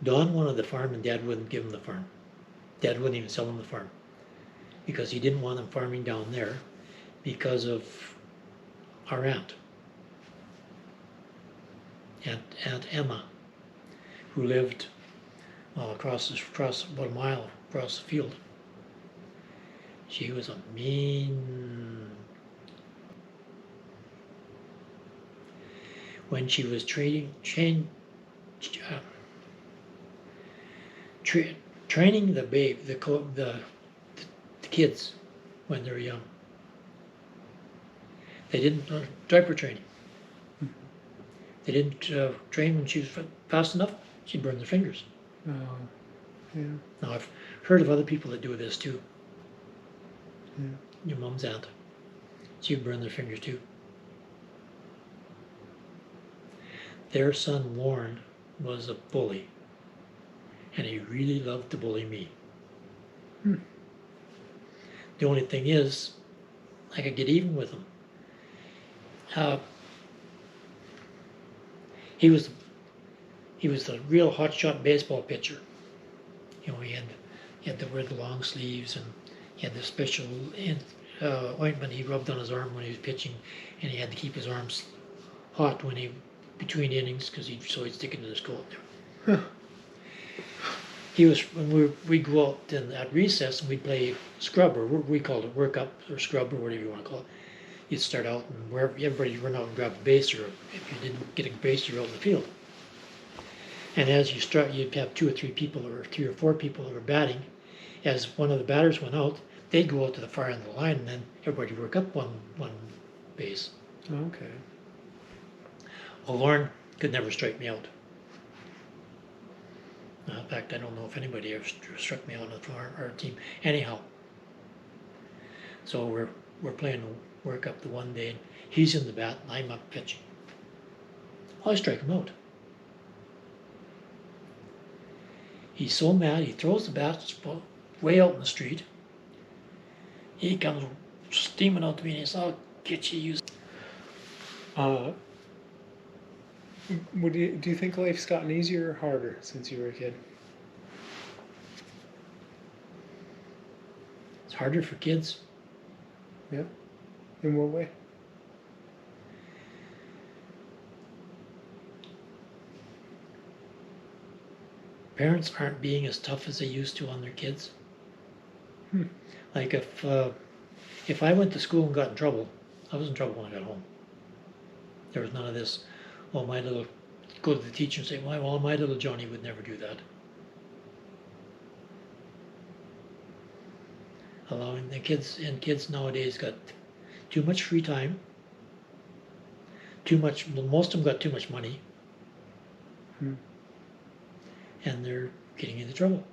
Don wanted the farm and Dad wouldn't give him the farm. Dad wouldn't even sell him the farm because he didn't want him farming down there because of our aunt Emma, who lived across about a mile across the field. She was a mean. When she was training the kids when they're young. They didn't diaper training. They didn't train when she was fast enough. She'd burn their fingers. Oh, yeah. Now I've heard of other people that do this too. Yeah. Your mom's aunt. She'd burn their fingers too. Their son Warren was a bully, and he really loved to bully me. The only thing is, I could get even with him. He was the real hotshot baseball pitcher. You know, he had to wear the long sleeves, and he had the special ointment he rubbed on his arm when he was pitching, and he had to keep his arms hot between innings because he'd stick it in his coat there. Huh. He was when we'd go out at recess and we'd play scrub, or we called it work up or scrub or whatever you want to call it. You'd start out and wherever everybody'd run out and grab a base, or if you didn't get a base, you're out in the field. And as you start, you'd have 2 or 3 people, or 3 or 4 people that were batting. As one of the batters went out, they'd go out to the far end of the line, and then everybody would work up one base. Okay. Well, Lauren could never strike me out. In fact, I don't know if anybody ever struck me out on our team. Anyhow, so we're playing work up the one day, and he's in the bat, and I'm up pitching. Well, I strike him out. He's so mad, he throws the bat way out in the street. He comes steaming out to me, and he says, "I'll get you." Do you think life's gotten easier or harder since you were a kid? It's harder for kids. Yeah. In what way? Parents aren't being as tough as they used to on their kids. Like if I went to school and got in trouble, I was in trouble when I got home. There was none of this, go to the teacher and say, well, my little Johnny would never do that. Allowing the kids nowadays got too much free time, most of them got too much money, and they're getting into trouble.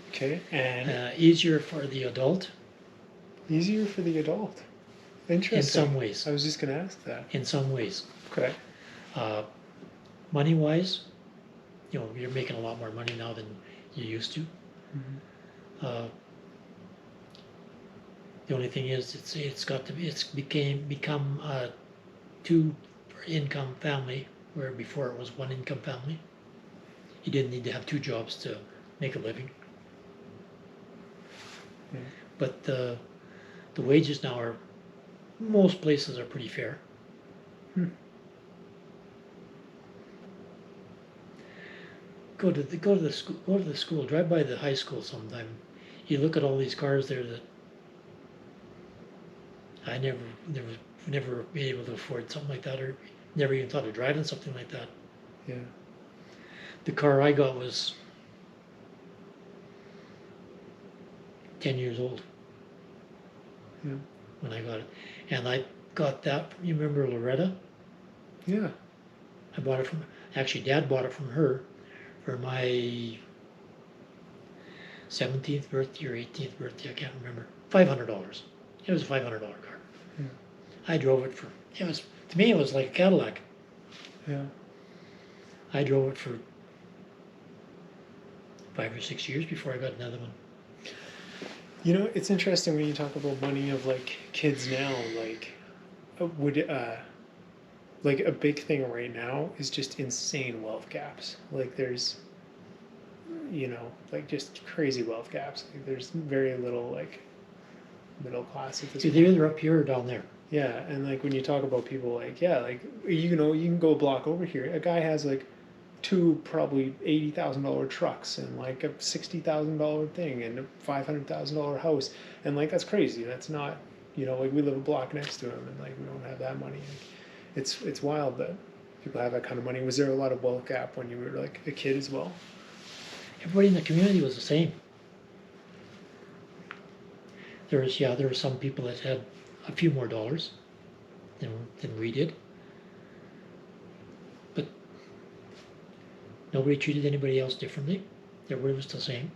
Okay, and easier for the adult. Easier for the adult. Interesting. In some ways. I was just going to ask that. In some ways. Okay. Money-wise, you're making a lot more money now than you used to. The only thing is, it's become a 2-income family, where before it was 1-income family. You didn't need to have 2 jobs to make a living. But the wages now are most places are pretty fair. Hmm. Go to the school. Drive by the high school sometime. You look at all these cars there that I never be able to afford something like that, or never even thought of driving something like that. Yeah. The car I got was 10 years old Yeah. when I got it, and I got that. You remember Loretta? Yeah. I bought it from. Actually, Dad bought it from her for my 17th birthday or 18th birthday. I can't remember. $500. It was a $500 car. Yeah. I drove it for. It was to me. It was like a Cadillac. Yeah. I drove it for 5 or 6 years before I got another one. You know, it's interesting when you talk about money of like kids now, like would like a big thing right now is just insane wealth gaps. Like there's you know, like just crazy wealth gaps. Like there's very little like middle class at this They're point. either up here or down there. Yeah, and like when you talk about people like yeah, like you know, you can go a block over here. A guy has like two probably $80,000 trucks and like a $60,000 thing and a $500,000 house, and like that's crazy. That's not you know like we live a block next to him and like we don't have that money. It's wild that people have that kind of money. Was there a lot of wealth gap when you were like a kid as well? Everybody in the community was the same. There were some people that had a few more dollars than we did, but nobody treated anybody else differently. Everybody was the same.